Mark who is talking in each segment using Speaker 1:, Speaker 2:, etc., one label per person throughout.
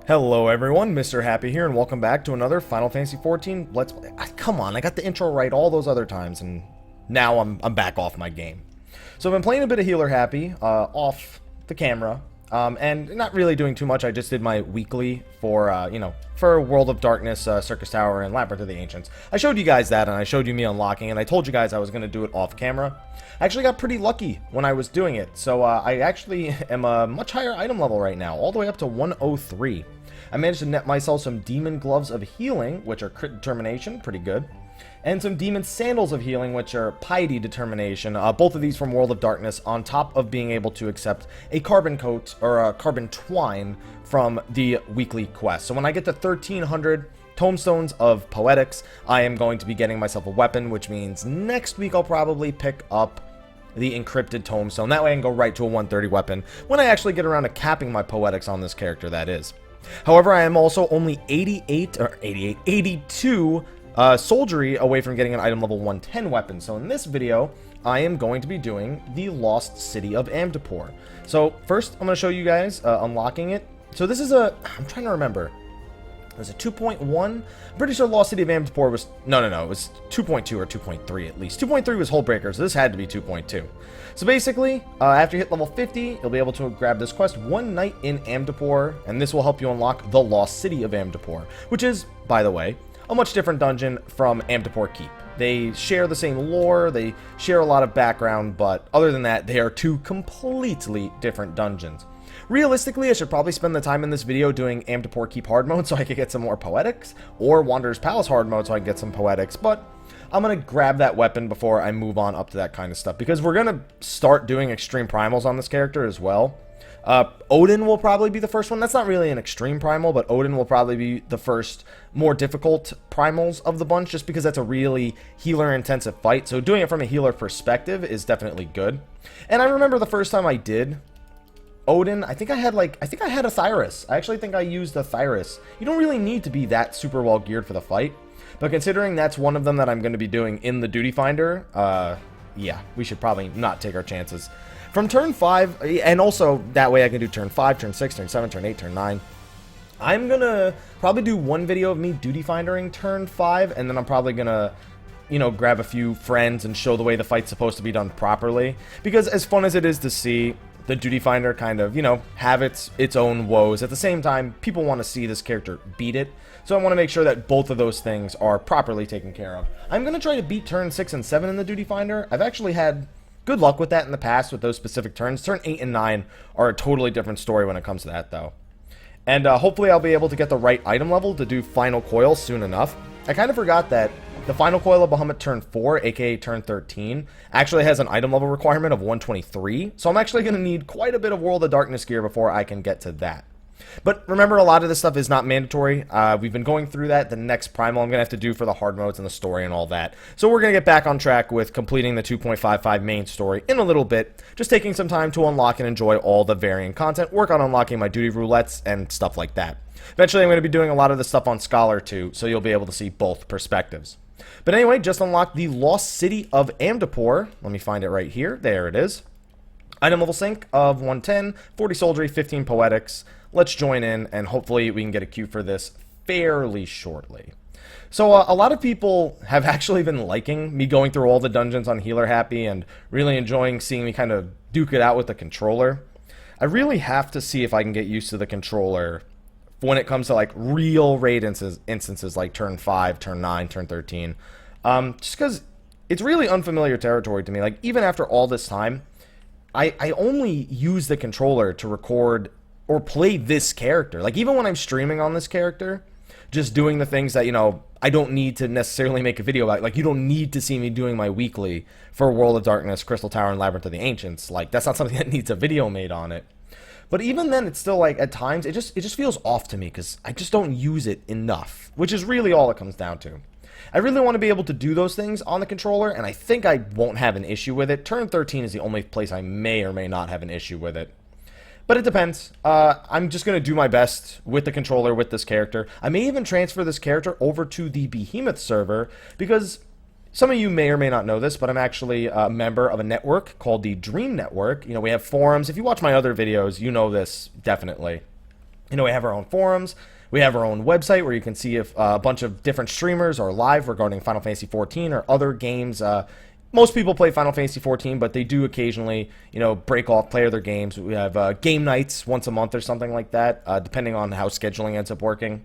Speaker 1: Hello everyone, Mr. Happy here, and welcome back to another Final Fantasy XIV Let's Play. Come on, I got the intro right all those other times, and now I'm back off my game. So I've been playing a bit of Healer Happy, off the camera, and not really doing too much. I just did my weekly for, for World of Darkness, Circus Tower, and Labyrinth of the Ancients. I showed you guys that, and I showed you me unlocking, and I told you guys I was going to do it off camera. I actually got pretty lucky when I was doing it, so I actually am a much higher item level right now, all the way up to 103. I managed to net myself some Demon Gloves of Healing, which are Crit Determination, pretty good, and some Demon Sandals of Healing, which are Piety Determination, both of these from World of Darkness, on top of being able to accept a Carbon Coat, or a Carbon Twine, from the weekly quest. So when I get to 1300 Tomestones of Poetics, I am going to be getting myself a weapon, which means next week I'll probably pick up the Encrypted Tomestone. That way I can go right to a 130 weapon, when I actually get around to capping my Poetics on this character, that is. However, I am also only 82 soldiery away from getting an item level 110 weapon. So in this video, I am going to be doing the Lost City of Amdapor. So first, I'm going to show you guys unlocking it. So this is I'm trying to remember. Was it 2.1? I'm pretty sure Lost City of Amdapor was... No, it was 2.2 or 2.3 at least. 2.3 was Hullbreaker, so this had to be 2.2. So basically, after you hit level 50, you'll be able to grab this quest, One Night in Amdapor, and this will help you unlock the Lost City of Amdapor, which is, by the way, a much different dungeon from Amdapor Keep. They share the same lore, they share a lot of background, but other than that, they are two completely different dungeons. Realistically, I should probably spend the time in this video doing Amdapor Keep hard mode so I could get some more Poetics, or Wanderer's Palace hard mode so I can get some Poetics, but I'm going to grab that weapon before I move on up to that kind of stuff, because we're going to start doing extreme primals on this character as well. Odin will probably be the first one. That's not really an extreme primal, but Odin will probably be the first more difficult primals of the bunch, just because that's a really healer-intensive fight, so doing it from a healer perspective is definitely good. And I remember the first time I did Odin, I think I had a Thyrus. I actually think I used a Thyrus. You don't really need to be that super well geared for the fight, but considering that's one of them that I'm going to be doing in the Duty Finder, yeah, we should probably not take our chances. From turn 5, and also that way I can do turn 5, turn 6, turn 7, turn 8, turn 9. I'm going to probably do one video of me Duty Findering turn 5, and then I'm probably going to, grab a few friends and show the way the fight's supposed to be done properly. Because as fun as it is to see the Duty Finder kind of, have its own woes, at the same time, people want to see this character beat it. So I want to make sure that both of those things are properly taken care of. I'm going to try to beat turn 6 and 7 in the Duty Finder. I've actually had good luck with that in the past with those specific turns. Turn 8 and 9 are a totally different story when it comes to that, though. And hopefully I'll be able to get the right item level to do Final Coil soon enough. I kind of forgot that the Final Coil of Bahamut turn 4, aka turn 13, actually has an item level requirement of 123, so I'm actually going to need quite a bit of World of Darkness gear before I can get to that. But remember, a lot of this stuff is not mandatory. We've been going through that. The next Primal I'm going to have to do for the hard modes and the story and all that. So we're going to get back on track with completing the 2.55 main story in a little bit, just taking some time to unlock and enjoy all the variant content, work on unlocking my duty roulettes and stuff like that. Eventually I'm going to be doing a lot of this stuff on Scholar too, so you'll be able to see both perspectives. But anyway, just unlocked the Lost City of Amdapor. Let me find it right here. There it is. Item level sync of 110, 40 soldiery, 15 poetics. Let's join in, and hopefully we can get a queue for this fairly shortly. So a lot of people have actually been liking me going through all the dungeons on Healer Happy and really enjoying seeing me kind of duke it out with the controller. I really have to see if I can get used to the controller when it comes to like real raid instances like turn 5, turn 9, turn 13. Just because it's really unfamiliar territory to me. Like, even after all this time, I only use the controller to record or play this character. Like, even when I'm streaming on this character, just doing the things that, I don't need to necessarily make a video about. Like, you don't need to see me doing my weekly for World of Darkness, Crystal Tower, and Labyrinth of the Ancients. Like, that's not something that needs a video made on it. But even then, it's still, like, at times, it just feels off to me, because I just don't use it enough, which is really all it comes down to. I really want to be able to do those things on the controller, and I think I won't have an issue with it. Turn 13 is the only place I may or may not have an issue with it. But it depends. I'm just going to do my best with the controller with this character. I may even transfer this character over to the Behemoth server, because some of you may or may not know this, but I'm actually a member of a network called the Dream Network. We have forums. If you watch my other videos, you know this definitely. You know, we have our own forums. We have our own website where you can see if a bunch of different streamers are live regarding Final Fantasy XIV or other games. Most people play Final Fantasy XIV, but they do occasionally, you know, break off, play other games. We have game nights once a month or something like that, depending on how scheduling ends up working.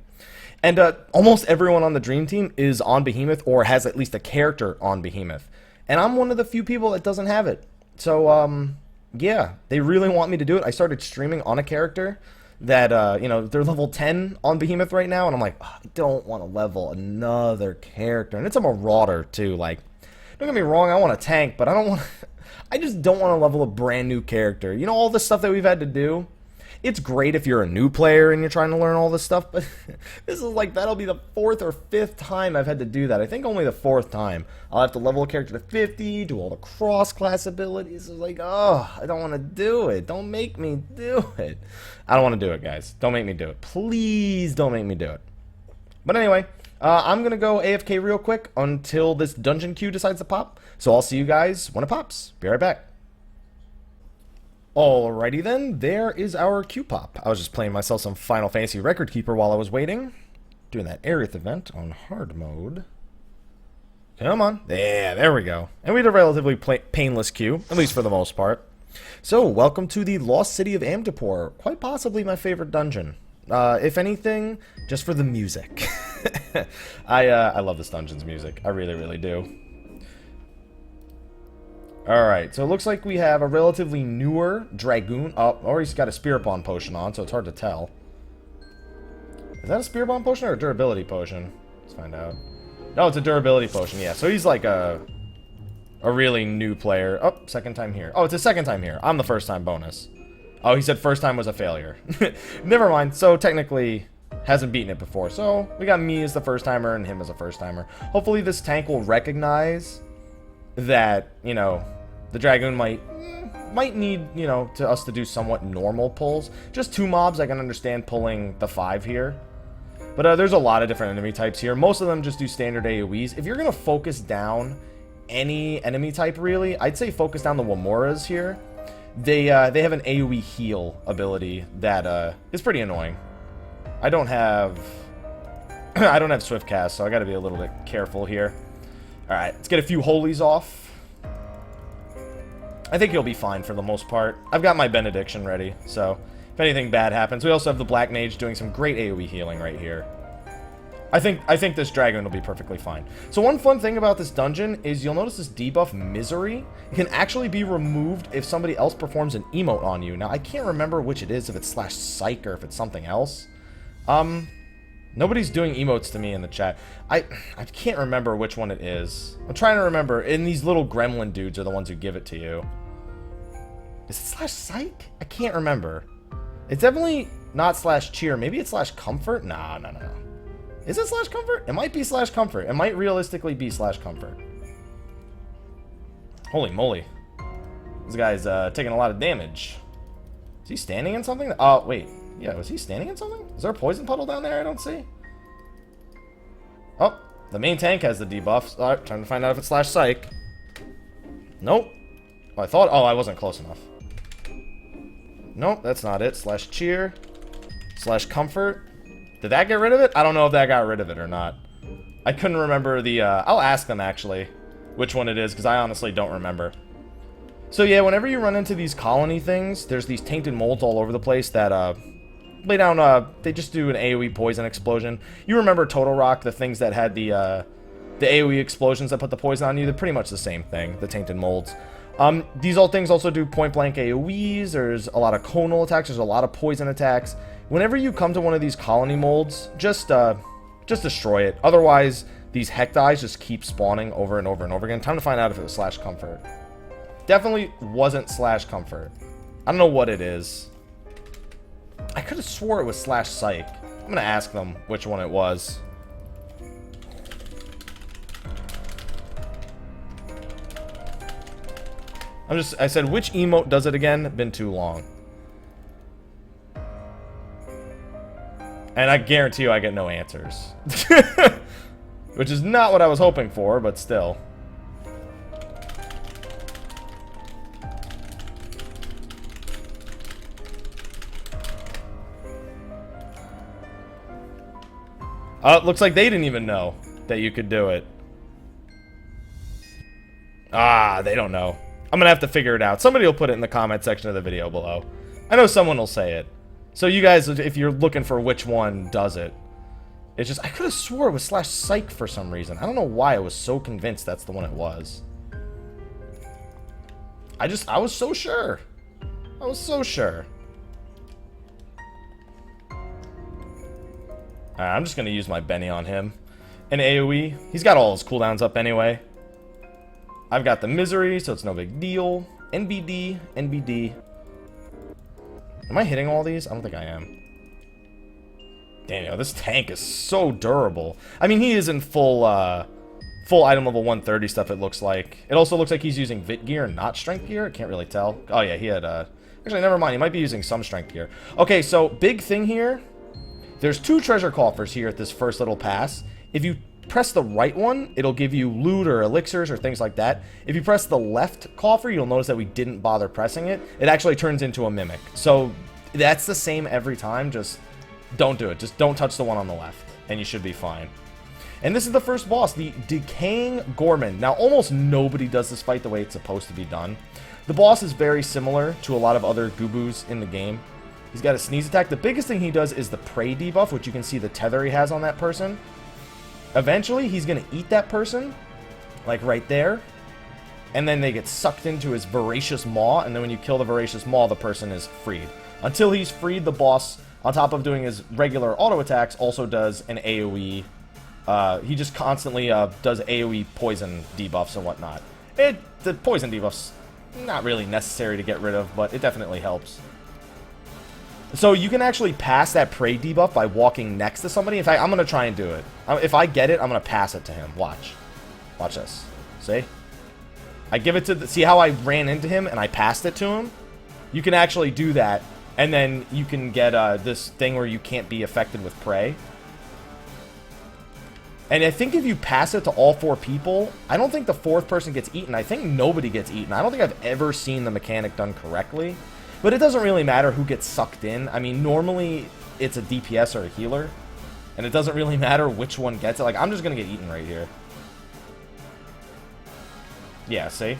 Speaker 1: And almost everyone on the Dream Team is on Behemoth or has at least a character on Behemoth. And I'm one of the few people that doesn't have it. So, yeah, they really want me to do it. I started streaming on a character that, you know, they're level 10 on Behemoth right now. And I'm like, oh, I don't want to level another character. And it's a Marauder, too. Like, don't get me wrong, I want a tank, but I don't want I just don't want to level a brand new character. You know, all this stuff that we've had to do? It's great if you're a new player and you're trying to learn all this stuff, but this is like, that'll be the 4th or 5th time I've had to do that. I think only the 4th time. I'll have to level a character to 50, do all the cross-class abilities. It's like, oh, I don't want to do it. Don't make me do it. I don't want to do it, guys. Don't make me do it. Please don't make me do it. But anyway, I'm going to go AFK real quick until this dungeon queue decides to pop. So I'll see you guys when it pops. Be right back. Alrighty then, there is our queue pop. I was just playing myself some Final Fantasy Record Keeper while I was waiting. Doing that Aerith event on hard mode. Come on. Yeah, there we go. And we had a relatively painless queue, at least for the most part. So, welcome to the Lost City of Amdapor. Quite possibly my favorite dungeon. If anything, just for the music. I love this dungeon's music. I really, really do. Alright, so it looks like we have a relatively newer Dragoon. Oh, or he's got a Spirit Bomb potion on, so it's hard to tell. Is that a Spirit Bomb potion or a durability potion? Let's find out. No, it's a durability potion, yeah. So he's like a really new player. Oh, second time here. Oh, it's a second time here. I'm the first time bonus. Oh, he said first time was a failure. Never mind. So technically hasn't beaten it before. So we got me as the first timer and him as a first timer. Hopefully this tank will recognize that, you know, the Dragoon might need, you know, us to do somewhat normal pulls. Just 2 mobs, I can understand pulling the 5 here. But there's a lot of different enemy types here. Most of them just do standard AoEs. If you're going to focus down any enemy type, really, I'd say focus down the Wamuras here. They have an AoE heal ability that is pretty annoying. I don't have Swift Cast, so I got to be a little bit careful here. Alright, let's get a few holies off. I think he'll be fine for the most part. I've got my Benediction ready, so if anything bad happens. We also have the Black Mage doing some great AoE healing right here. I think this Dragon will be perfectly fine. So one fun thing about this dungeon is you'll notice this debuff Misery. It can actually be removed if somebody else performs an emote on you. Now, I can't remember which it is, if it's /psych or if it's something else. Nobody's doing emotes to me in the chat. I can't remember which one it is. I'm trying to remember. And these little gremlin dudes are the ones who give it to you. Is it /psych? I can't remember. It's definitely not /cheer. Maybe it's /comfort? Nah, no. Is it /comfort? It might be /comfort. It might realistically be /comfort. Holy moly. This guy's taking a lot of damage. Is he standing in something? Oh, wait. Yeah, was he standing in something? Is there a poison puddle down there I don't see? Oh, the main tank has the debuffs. Alright, trying to find out if it's /psych. Nope. Oh, oh, I wasn't close enough. Nope, that's not it. /cheer. /comfort. Did that get rid of it? I don't know if that got rid of it or not. I couldn't remember the, I'll ask them actually which one it is, because I honestly don't remember. So yeah, whenever you run into these colony things, there's these tainted molds all over the place that, lay down, they just do an AoE poison explosion. You remember Total Rock, the things that had the AoE explosions that put the poison on you? They're pretty much the same thing, the tainted molds. These old things also do point-blank AoEs. There's a lot of conal attacks. There's a lot of poison attacks. Whenever you come to one of these colony molds, just destroy it. Otherwise, these Hecti just keep spawning over and over and over again. Time to find out if it was /comfort. Definitely wasn't /comfort. I don't know what it is. I could have swore it was /psych. I'm gonna ask them which one it was. I said, which emote does it again? Been too long. And I guarantee you I get no answers. Which is not what I was hoping for, but still. It looks like they didn't even know that you could do it. Ah, they don't know. I'm gonna have to figure it out. Somebody will put it in the comment section of the video below. I know someone will say it. So you guys, if you're looking for which one does it, it's just, I could have swore it was /psych for some reason. I don't know why I was so convinced that's the one it was. I was so sure. I was so sure. Alright, I'm just gonna use my Benny on him. An AoE. He's got all his cooldowns up anyway. I've got the Misery, so it's no big deal. NBD, NBD. Am I hitting all these? I don't think I am. Damn, this tank is so durable. I mean, he is in full item level 130 stuff, it looks like. It also looks like he's using Vit gear, not strength gear. I can't really tell. Oh, yeah, he had, actually, never mind. He might be using some strength gear. Okay, so, big thing here. There's 2 treasure coffers here at this first little pass. If you press the right one, it'll give you loot or elixirs or things like that. If you press the left coffer, you'll notice that we didn't bother pressing it. It actually turns into a mimic. So, that's the same every time. Just don't do it. Just don't touch the one on the left, and you should be fine. And this is the first boss, the Decaying Gourmand. Now, almost nobody does this fight the way it's supposed to be done. The boss is very similar to a lot of other Goobus in the game. He's got a sneeze attack. The biggest thing he does is the prey debuff, which you can see the tether he has on that person. Eventually, he's going to eat that person, like right there. And then they get sucked into his voracious maw, and then when you kill the voracious maw, the person is freed. Until he's freed, the boss, on top of doing his regular auto attacks, also does an AoE. He just constantly does AoE poison debuffs and whatnot. The poison debuffs, not really necessary to get rid of, but it definitely helps. So you can actually pass that prey debuff by walking next to somebody. In fact, I'm going to try and do it. If I get it, I'm going to pass it to him. Watch. Watch this. See? I give it to... See how I ran into him and I passed it to him? You can actually do that, and then you can get this thing where you can't be affected with prey. And I think if you pass it to all 4 people, I don't think the 4th person gets eaten. I think nobody gets eaten. I don't think I've ever seen the mechanic done correctly. But it doesn't really matter who gets sucked in. I mean, normally it's a DPS or a healer. And it doesn't really matter which one gets it. Like, I'm just going to get eaten right here. Yeah, see?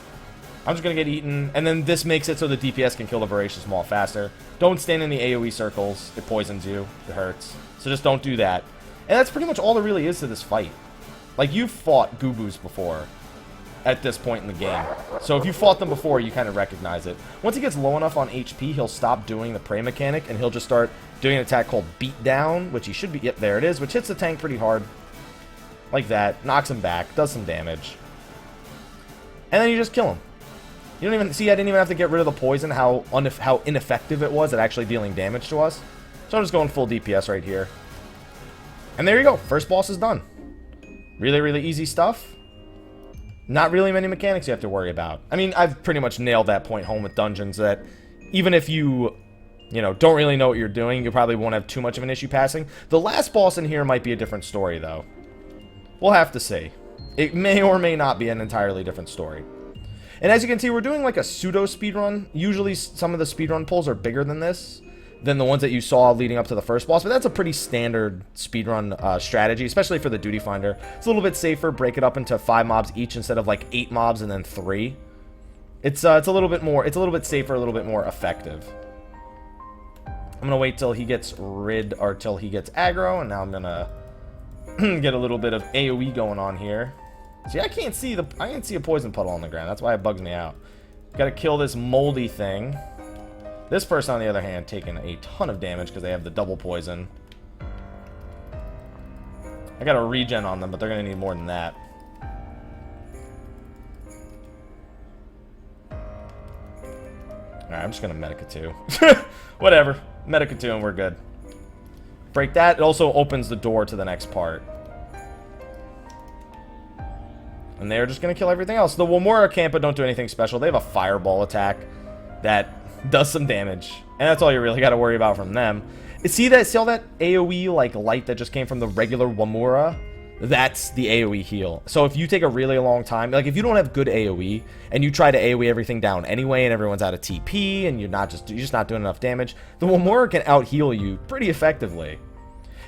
Speaker 1: I'm just going to get eaten. And then this makes it so the DPS can kill the voracious maw faster. Don't stand in the AoE circles. It poisons you. It hurts. So just don't do that. And that's pretty much all there really is to this fight. Like, you've fought Goobus before at this point in the game. So if you fought them before, you kind of recognize it. Once he gets low enough on HP, he'll stop doing the prey mechanic, and he'll just start doing an attack called Beat Down, which he should be... Yep, there it is, which hits the tank pretty hard. Like that. Knocks him back. Does some damage. And then you just kill him. You don't even... See, I didn't even have to get rid of the poison, how ineffective it was at actually dealing damage to us. So I'm just going full DPS right here. And there you go. First boss is done. Really, really easy stuff. Not really many mechanics you have to worry about. I mean, I've pretty much nailed that point home with dungeons that even if you don't really know what you're doing, you probably won't have too much of an issue passing. The last boss in here might be a different story, though. We'll have to see. It may or may not be an entirely different story. And as you can see, we're doing like a pseudo speedrun. Usually some of the speedrun pulls are bigger than this, than the ones that you saw leading up to the first boss, but that's a pretty standard speedrun strategy, especially for the Duty Finder. It's a little bit safer, break it up into 5 mobs each instead of like 8 mobs and then 3. It's a little bit safer, a little bit more effective. I'm gonna wait till he gets till he gets aggro, and now I'm gonna get a little bit of AoE going on here. See, I can't see a poison puddle on the ground. That's why it bugs me out. Gotta kill this moldy thing. This person, on the other hand, taking a ton of damage because they have the double poison. I got a regen on them, but they're going to need more than that. Alright, I'm just going to Medica 2. Whatever. Medica 2 and we're good. Break that. It also opens the door to the next part. And they're just going to kill everything else. The Wamora Campa don't do anything special. They have a fireball attack that does some damage, and that's all you really got to worry about from them. See all that AoE like light that just came from the regular Wamura? That's the AoE heal. So if you take a really long time, like if you don't have good AoE and you try to AoE everything down anyway, and everyone's out of TP, and you're just not doing enough damage, the Wamura can out heal you pretty effectively.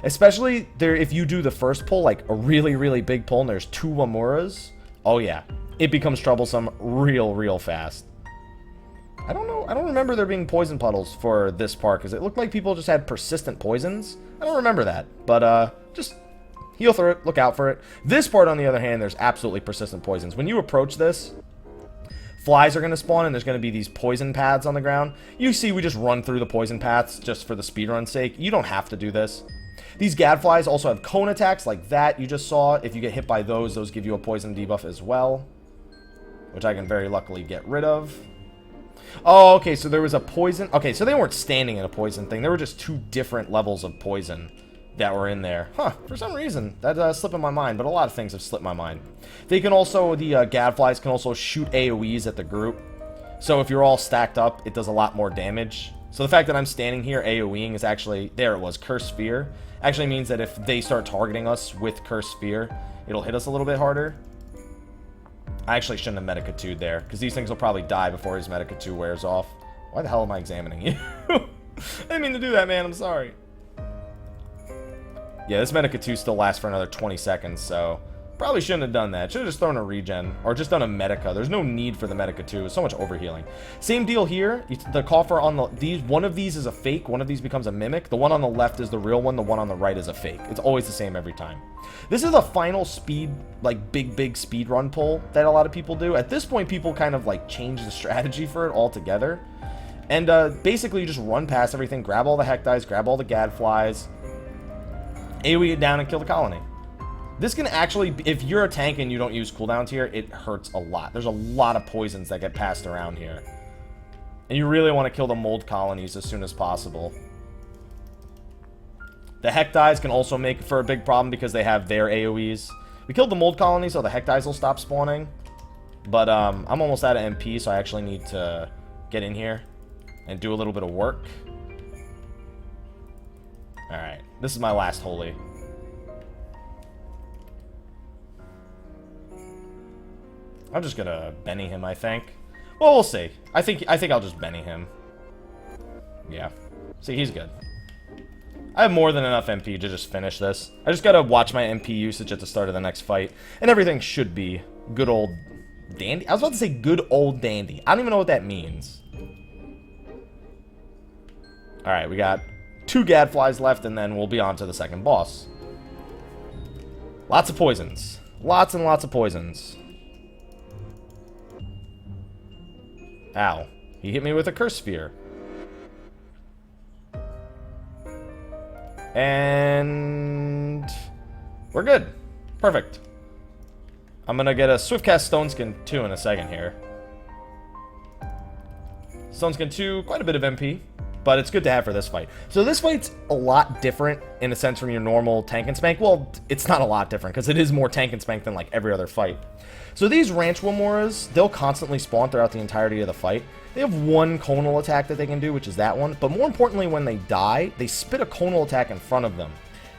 Speaker 1: Especially there, if you do the first pull, like a really, really big pull, and there's 2 Wamuras. Oh yeah, it becomes troublesome real fast. I don't know. I don't remember there being poison puddles for this part, because it looked like people just had persistent poisons. I don't remember that, but just heal through it. Look out for it. This part, on the other hand, there's absolutely persistent poisons. When you approach this, flies are going to spawn, and there's going to be these poison paths on the ground. You see, we just run through the poison paths just for the speedrun's sake. You don't have to do this. These gadflies also have cone attacks like that you just saw. If you get hit by those give you a poison debuff as well, which I can very luckily get rid of. Oh, okay, so there was a poison. Okay, so they weren't standing in a poison thing. There were just 2 different levels of poison that were in there. Huh, for some reason. That slipped in my mind, but a lot of things have slipped my mind. They can also, the gadflies can also shoot AoEs at the group. So if you're all stacked up, it does a lot more damage. So the fact that I'm standing here AoEing is actually, there it was, Curse Sphere. Actually means that if they start targeting us with Curse Sphere, it'll hit us a little bit harder. I actually shouldn't have Medica-2'd there, because these things will probably die before his Medica-2 wears off. Why the hell am I examining you? I didn't mean to do that, man. I'm sorry. Yeah, this Medica-2 still lasts for another 20 seconds, so probably shouldn't have done that. Should have just thrown a regen, or just done a Medica. There's no need for the Medica-2. It's so much overhealing. Same deal here. The coffer on one of these is a fake. One of these becomes a mimic. The one on the left is the real one. The one on the right is a fake. It's always the same every time. This is the final speed, like big speed run pull that a lot of people do. At this point, people kind of like change the strategy for it altogether. And basically, you just run past everything, grab all the Hectides, grab all the Gadflies, AoE it down, and kill the colony. This can actually, if you're a tank and you don't use cooldowns here, it hurts a lot. There's a lot of poisons that get passed around here. And you really want to kill the mold colonies as soon as possible. The Hectides can also make for a big problem because they have their AoEs. We killed the mold colony, so the Hectides will stop spawning. But I'm almost out of MP, so I actually need to get in here and do a little bit of work. Alright, this is my last holy. I'm just gonna Benny him, I think. Well, we'll see. I think I'll just Benny him. Yeah. See, he's good. I have more than enough MP to just finish this. I just gotta watch my MP usage at the start of the next fight, and everything should be good old dandy. I was about to say good old dandy. I don't even know what that means. Alright, we got 2 Gadflies left, and then we'll be on to the second boss. Lots of poisons. Lots and lots of poisons. Ow. He hit me with a Curse Sphere. And we're good. Perfect. I'm gonna get a Swiftcast Stoneskin 2 in a second here. Stoneskin 2, quite a bit of MP, but it's good to have for this fight. So this fight's a lot different in a sense from your normal tank and spank. Well, it's not a lot different because it is more tank and spank than like every other fight. So these Ranch Wamuras, they'll constantly spawn throughout the entirety of the fight. They have one conal attack that they can do, which is that one. But more importantly, when they die, they spit a conal attack in front of them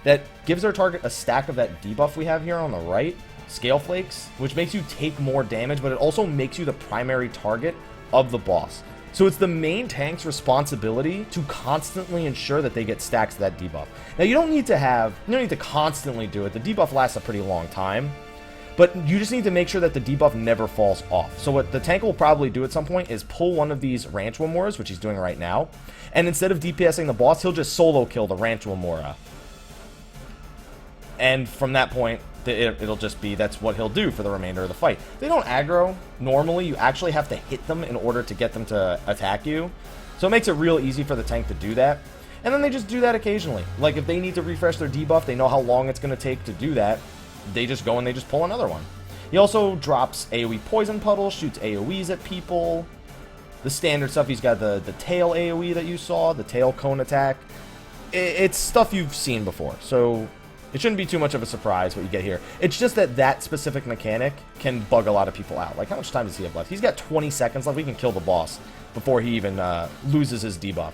Speaker 1: that gives their target a stack of that debuff we have here on the right, Scale Flakes, which makes you take more damage, but it also makes you the primary target of the boss. So it's the main tank's responsibility to constantly ensure that they get stacks of that debuff. Now you don't need to constantly do it. The debuff lasts a pretty long time. But you just need to make sure that the debuff never falls off. So what the tank will probably do at some point is pull one of these Ranch Wamuras, which he's doing right now, and instead of DPSing the boss, he'll just solo kill the Ranch Wamura. And from that point, it'll just be, that's what he'll do for the remainder of the fight. They don't aggro. Normally, you actually have to hit them in order to get them to attack you. So it makes it real easy for the tank to do that. And then they just do that occasionally. Like, if they need to refresh their debuff, they know how long it's going to take to do that. They just go and they just pull another one. He also drops AoE Poison Puddle, shoots AoEs at people. The standard stuff, he's got the tail AoE that you saw, the tail cone attack. It's stuff you've seen before, so it shouldn't be too much of a surprise what you get here. It's just that that specific mechanic can bug a lot of people out. Like, how much time does he have left? He's got 20 seconds left. We can kill the boss before he even loses his debuff.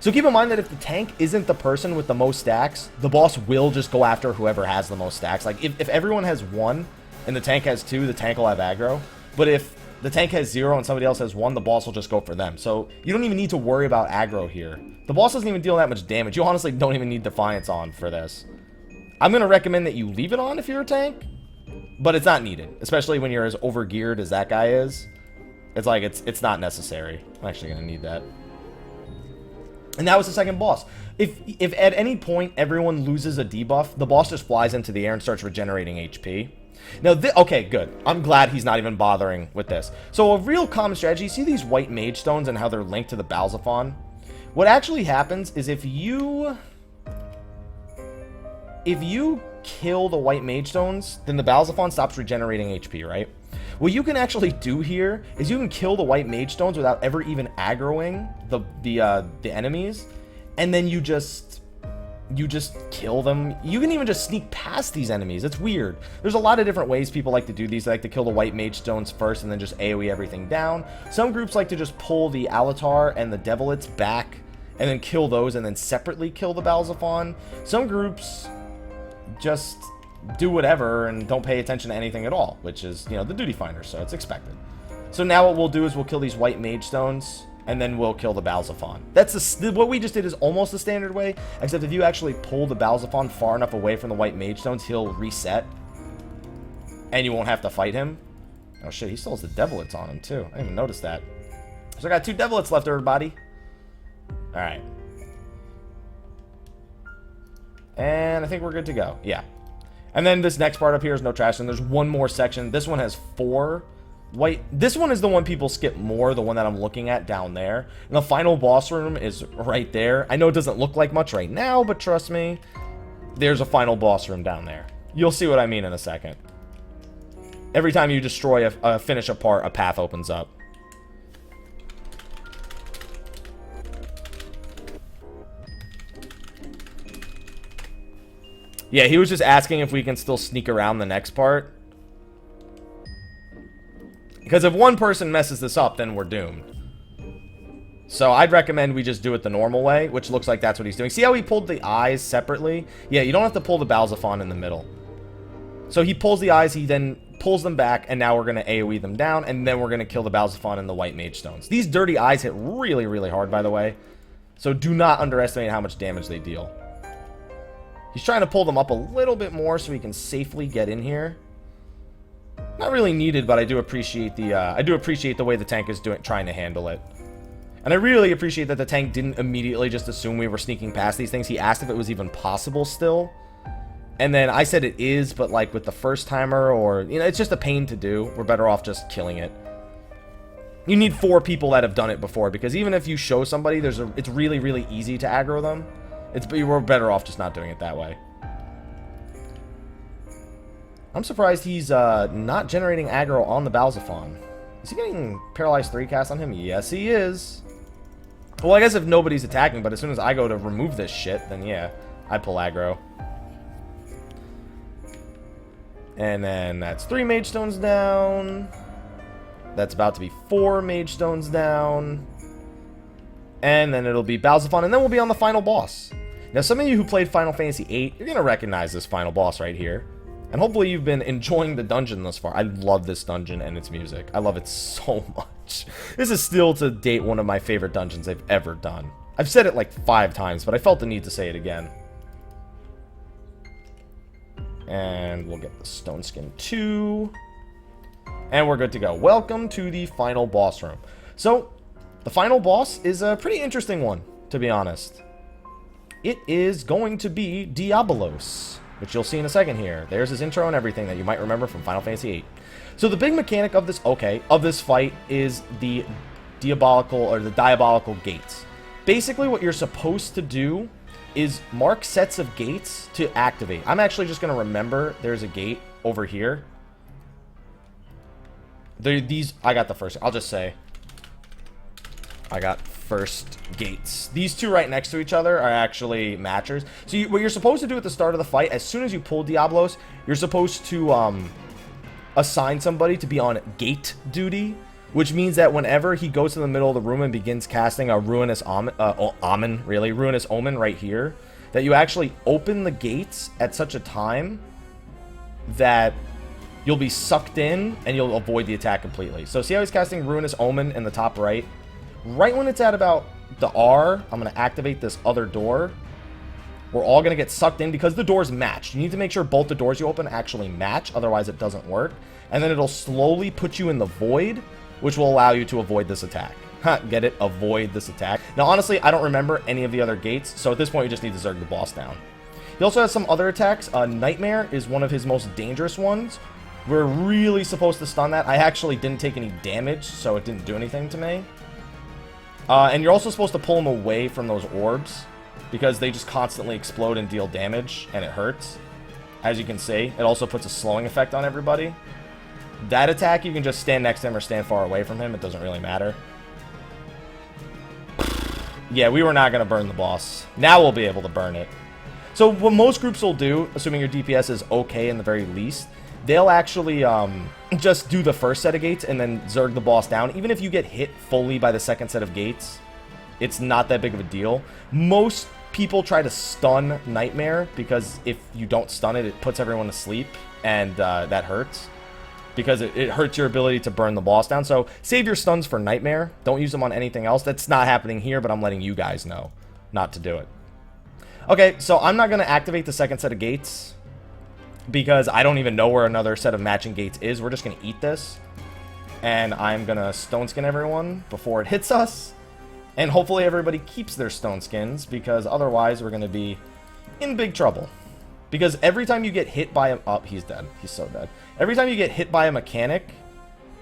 Speaker 1: So keep in mind that if the tank isn't the person with the most stacks, the boss will just go after whoever has the most stacks. Like, if everyone has 1 and the tank has 2, the tank will have aggro. But if the tank has 0 and somebody else has 1, the boss will just go for them. So you don't even need to worry about aggro here. The boss doesn't even deal that much damage. You honestly don't even need Defiance on for this. I'm going to recommend that you leave it on if you're a tank, but it's not needed, especially when you're as overgeared as that guy is. It's like, it's not necessary. I'm actually going to need that. And that was the second boss. If at any point everyone loses a debuff, the boss just flies into the air and starts regenerating HP. Now, okay, good. I'm glad he's not even bothering with this. So a real common strategy, see these white mage stones and how they're linked to the Balzaphon? What actually happens is if you kill the white mage stones, then the Balzaphon stops regenerating HP, right? What you can actually do here is you can kill the white mage stones without ever even aggroing the enemies, and then you just kill them. You can even just sneak past these enemies. It's weird. There's a lot of different ways people like to do these. They like to kill the white mage stones first and then just AoE everything down. Some groups like to just pull the Alatar and the Devilits back and then kill those and then separately kill the Balzaphon. Some groups just do whatever and don't pay attention to anything at all, which is, you know, the duty finder, so it's expected. So now what we'll do is we'll kill these white mage stones and then we'll kill the Balzaphon. That's what we just did is almost the standard way, except if you actually pull the Balzaphon far enough away from the white mage stones, he'll reset and you won't have to fight him. Oh shit, he still has the Devilits on him too. I didn't even notice that. So I got 2 Devilits left, everybody. Alright. And I think we're good to go. Yeah. And then this next part up here is no trash, and there's one more section. This one has 4 white. This one is the one people skip more, the one that I'm looking at down there. And the final boss room is right there. I know it doesn't look like much right now, but trust me, there's a final boss room down there. You'll see what I mean in a second. Every time you destroy finish a part, a path opens up. Yeah, he was just asking if we can still sneak around the next part. Because if one person messes this up, then we're doomed. So I'd recommend we just do it the normal way, which looks like that's what he's doing. See how he pulled the eyes separately? Yeah, you don't have to pull the Balzaphon in the middle. So he pulls the eyes, he then pulls them back, and now we're going to AoE them down, and then we're going to kill the Balzaphon and the white mage stones. These dirty eyes hit really, really hard, by the way. So do not underestimate how much damage they deal. He's trying to pull them up a little bit more so he can safely get in here. Not really needed, but I do appreciate the way the tank is trying to handle it. And I really appreciate that the tank didn't immediately just assume we were sneaking past these things. He asked if it was even possible still. And then I said it is, but like with the first timer, or, you know, it's just a pain to do. We're better off just killing it. You need 4 people that have done it before, because even if you show somebody, it's really, really easy to aggro them. We're better off just not doing it that way. I'm surprised he's not generating aggro on the Balzaphon. Is he getting Paralyzed 3 cast on him? Yes, he is. Well, I guess if nobody's attacking, but as soon as I go to remove this shit, then yeah, I pull aggro. And then that's 3 Mage Stones down. That's about to be 4 Mage Stones down. And then it'll be Balzaphon, and then we'll be on the final boss. Now, some of you who played Final Fantasy VIII, you're going to recognize this final boss right here. And hopefully you've been enjoying the dungeon thus far. I love this dungeon and its music. I love it so much. This is still, to date, one of my favorite dungeons I've ever done. I've said it like 5 times, but I felt the need to say it again. And we'll get the Stone Skin 2. And we're good to go. Welcome to the final boss room. So, the final boss is a pretty interesting one, to be honest. It is going to be Diabolos, which you'll see in a second here. There's his intro and everything that you might remember from Final Fantasy VIII. So the big mechanic of this fight is the diabolical gates. Basically, what you're supposed to do is mark sets of gates to activate. I'm actually just going to remember there's a gate over here. I got the first. I'll just say I got first gates. These 2 right next to each other are actually matchers. So what you're supposed to do at the start of the fight, as soon as you pull Diabolos, you're supposed to assign somebody to be on gate duty, which means that whenever he goes to the middle of the room and begins casting a ruinous ruinous omen right here, that you actually open the gates at such a time that you'll be sucked in, and you'll avoid the attack completely. So see how he's casting Ruinous Omen in the top right? Right when it's at about the R, I'm going to activate this other door. We're all going to get sucked in because the doors match. You need to make sure both the doors you open actually match, otherwise it doesn't work. And then it'll slowly put you in the void, which will allow you to avoid this attack. Get it? Avoid this attack. Now, honestly, I don't remember any of the other gates, so at this point, you just need to Zerg the boss down. He also has some other attacks. Nightmare is one of his most dangerous ones. We're really supposed to stun that. I actually didn't take any damage, so it didn't do anything to me. And you're also supposed to pull him away from those orbs, because they just constantly explode and deal damage, and it hurts. As you can see, it also puts a slowing effect on everybody. That attack, you can just stand next to him or stand far away from him. It doesn't really matter. Yeah, we were not going to burn the boss. Now we'll be able to burn it. So what most groups will do, assuming your DPS is okay in the very least, they'll actually just do the first set of gates and then Zerg the boss down. Even if you get hit fully by the second set of gates, it's not that big of a deal. Most people try to stun Nightmare because if you don't stun it, it puts everyone to sleep, and that hurts. Because it hurts your ability to burn the boss down. So save your stuns for Nightmare. Don't use them on anything else. That's not happening here, but I'm letting you guys know not to do it. Okay, so I'm not going to activate the second set of gates because I don't even know where another set of matching gates is. We're just going to eat this. And I'm going to stone skin everyone before it hits us. And hopefully everybody keeps their stone skins, because otherwise we're going to be in big trouble. Because every time you get hit by a... Oh, he's dead. He's so dead. Every time you get hit by a mechanic,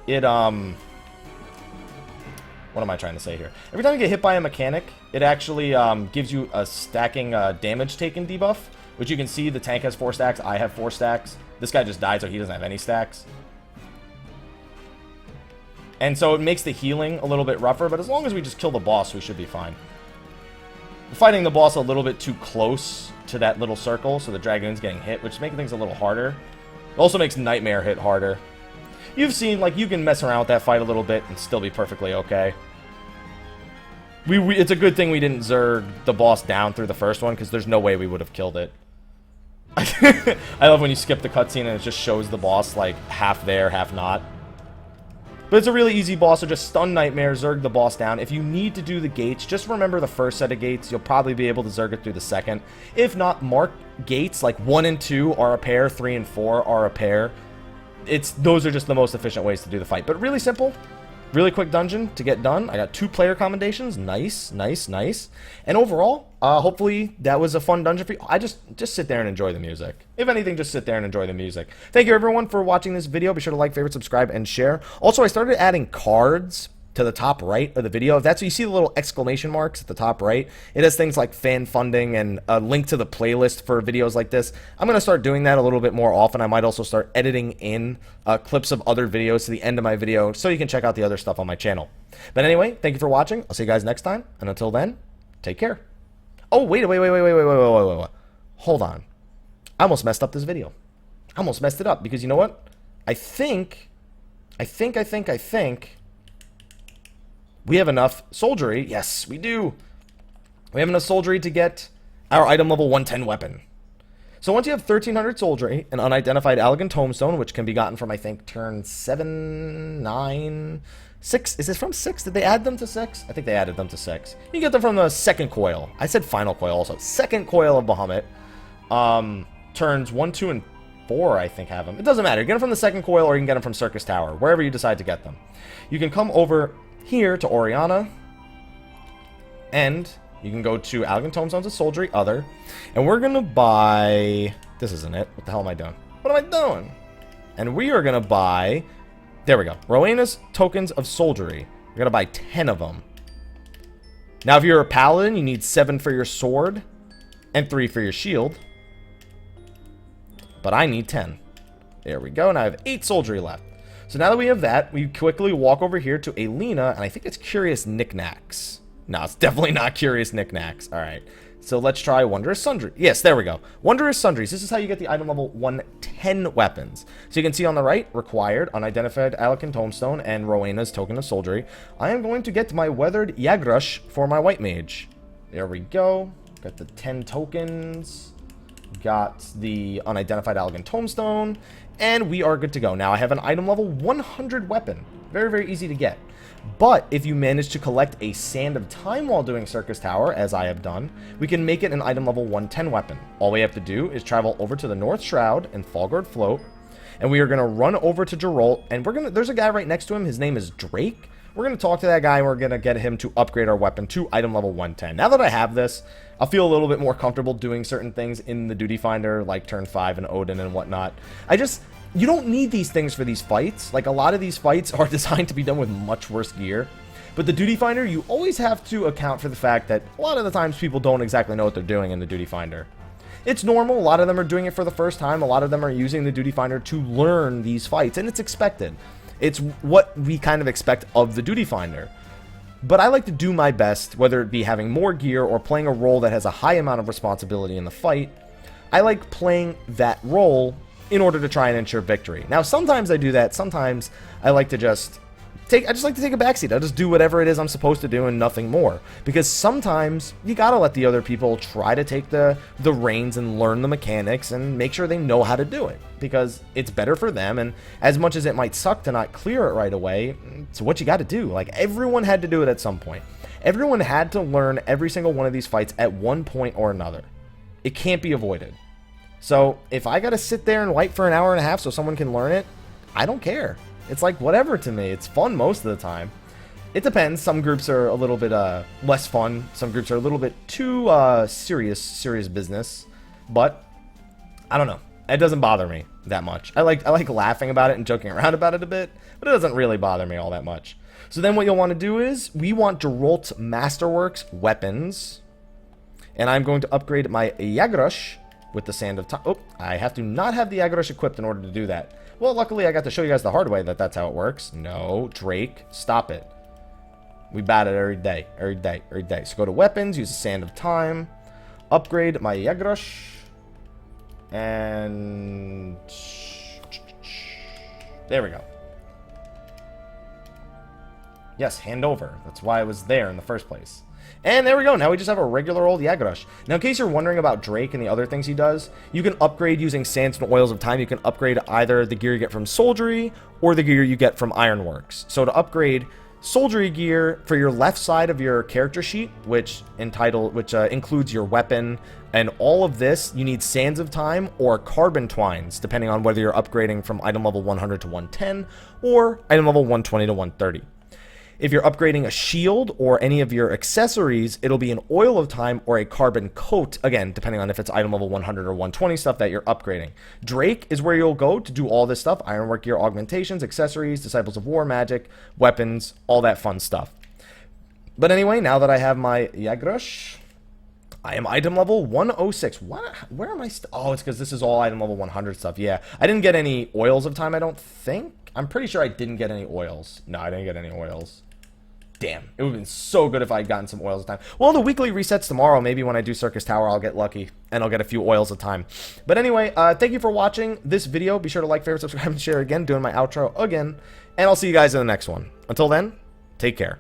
Speaker 1: it, what am I trying to say here? Every time you get hit by a mechanic, it actually gives you a stacking damage taken debuff, which you can see the tank has 4 stacks, I have 4 stacks. This guy just died, so he doesn't have any stacks. And so it makes the healing a little bit rougher, but as long as we just kill the boss, we should be fine. We're fighting the boss a little bit too close to that little circle, so the Dragoon's getting hit, which makes things a little harder. It also makes Nightmare hit harder. You've seen, like, you can mess around with that fight a little bit and still be perfectly okay. It's a good thing we didn't Zerg the boss down through the first one, because there's no way we would have killed it. I love when you skip the cutscene and it just shows the boss, like, half there, half not. But it's a really easy boss, so just stun Nightmare, Zerg the boss down. If you need to do the gates, just remember the first set of gates. You'll probably be able to Zerg it through the second. If not, mark gates, like 1 and 2 are a pair, 3 and 4 are a pair. Those are just the most efficient ways to do the fight. But really simple, really quick dungeon to get done. I got 2 player commendations. Nice, nice, nice. And overall, hopefully that was a fun dungeon for you. I just sit there and enjoy the music. If anything, just sit there and enjoy the music. Thank you everyone for watching this video. Be sure to like, favorite, subscribe, and share. Also, I started adding cards to the top right of the video. If that's what you see, the little exclamation marks at the top right, it has things like fan funding and a link to the playlist for videos like this. I'm going to start doing that a little bit more often. I might also start editing in clips of other videos to the end of my video so you can check out the other stuff on my channel. But anyway, thank you for watching. I'll see you guys next time. And until then, take care. Oh, wait. Hold on. I almost messed up this video. I almost messed it up because you know what? I think we have enough soldiery. Yes, we do. We have enough soldiery to get our item level 110 weapon. So once you have 1300 soldiery, an unidentified elegant tombstone, which can be gotten from, I think, turn 7, 9, 6. Is this from 6? Did they add them to 6? I think they added them to 6. You get them from the second coil. I said final coil also. Second coil of Bahamut. Turns 1, 2, and 4, I think, have them. It doesn't matter. You get them from the second coil or you can get them from Circus Tower, wherever you decide to get them. You can come over here to Oriana, and you can go to Elegant Tombstones of Soldiery Other, and we're gonna buy... This isn't it. What the hell am I doing? What am I doing? And we are gonna buy... There we go. Rowena's Tokens of Soldiery. We're gonna buy 10 of them. Now, if you're a Paladin, you need 7 for your sword and 3 for your shield. But I need 10. There we go, and I have 8 soldiery left. So now that we have that, we quickly walk over here to Alina, and I think it's Curious Knickknacks. No, it's definitely not Curious Knickknacks. All right, so let's try Wondrous Sundry. Yes, there we go. Wondrous Sundries. This is how you get the item level 110 weapons. So you can see on the right, required, unidentified Alcan Tombstone, and Rowena's Token of Soldiery. I am going to get my Weathered Yagrush for my White Mage. There we go. Got the 10 tokens. got the unidentified elegant tombstone, and we are good to go. Now I have an item level 100 weapon. Very, very easy to get. But if you manage to collect a Sand of Time while doing Circus Tower, as I have done, we can make it an item level 110 weapon. All we have to do is travel over to the North Shroud and Fallguard Float, and we are going to run over to Geralt, and there's a guy right next to him. His name is Drake. We're going to talk to that guy, and we're going to get him to upgrade our weapon to item level 110. Now that I have this, I'll feel a little bit more comfortable doing certain things in the Duty Finder, like turn 5 and Odin and whatnot. You don't need these things for these fights. Like, a lot of these fights are designed to be done with much worse gear. But the Duty Finder, you always have to account for the fact that a lot of the times people don't exactly know what they're doing in the Duty Finder. It's normal. A lot of them are doing it for the first time. A lot of them are using the Duty Finder to learn these fights, and it's expected. It's what we kind of expect of the Duty Finder. But I like to do my best, whether it be having more gear or playing a role that has a high amount of responsibility in the fight. I like playing that role in order to try and ensure victory. Now, sometimes I do that. Sometimes I like to just take a backseat. I'll just do whatever it is I'm supposed to do and nothing more. Because sometimes you gotta let the other people try to take the reins and learn the mechanics and make sure they know how to do it. Because it's better for them, and as much as it might suck to not clear it right away, it's what you gotta do. Like, everyone had to do it at some point. Everyone had to learn every single one of these fights at one point or another. It can't be avoided. So, if I gotta sit there and wait for an hour and a half so someone can learn it, I don't care. It's like, whatever to me. It's fun most of the time. It depends. Some groups are a little bit less fun. Some groups are a little bit too serious business. But, I don't know. It doesn't bother me that much. I like laughing about it and joking around about it a bit, but it doesn't really bother me all that much. So then what you'll want to do is, we want Geralt's Masterworks weapons, and I'm going to upgrade my Yagrush with the Sand of Time. Oh, I have to not have the Yagrush equipped in order to do that. Well, luckily I got to show you guys the hard way that that's how it works. No, Drake, stop it. We bat it every day, every day, every day. So go to weapons, use the Sand of Time, upgrade my Yagrush, and there we go. Yes, hand over. That's why I was there in the first place. And there we go. Now we just have a regular old Yagrush. Now, in case you're wondering about Drake and the other things he does, you can upgrade using Sands and Oils of Time. You can upgrade either the gear you get from Soldiery or the gear you get from Ironworks. So to upgrade Soldiery gear for your left side of your character sheet, which includes your weapon and all of this, you need Sands of Time or Carbon Twines, depending on whether you're upgrading from item level 100 to 110 or item level 120 to 130. If you're upgrading a shield or any of your accessories, it'll be an Oil of Time or a Carbon Coat, again, depending on if it's item level 100 or 120 stuff that you're upgrading. Drake is where you'll go to do all this stuff: Ironwork gear, augmentations, accessories, Disciples of War, magic, weapons, all that fun stuff. But anyway, now that I have my Yagrush, I am item level 106. What? Where am I? Oh, it's because this is all item level 100 stuff. Yeah, I didn't get any Oils of Time, I don't think. I'm pretty sure I didn't get any oils. No, I didn't get any oils. Damn, it would have been so good if I had gotten some oils of time. Well, the weekly resets tomorrow. Maybe when I do Circus Tower, I'll get lucky, and I'll get a few oils of time. But anyway, thank you for watching this video. Be sure to like, favorite, subscribe, and share again. Doing my outro again. And I'll see you guys in the next one. Until then, take care.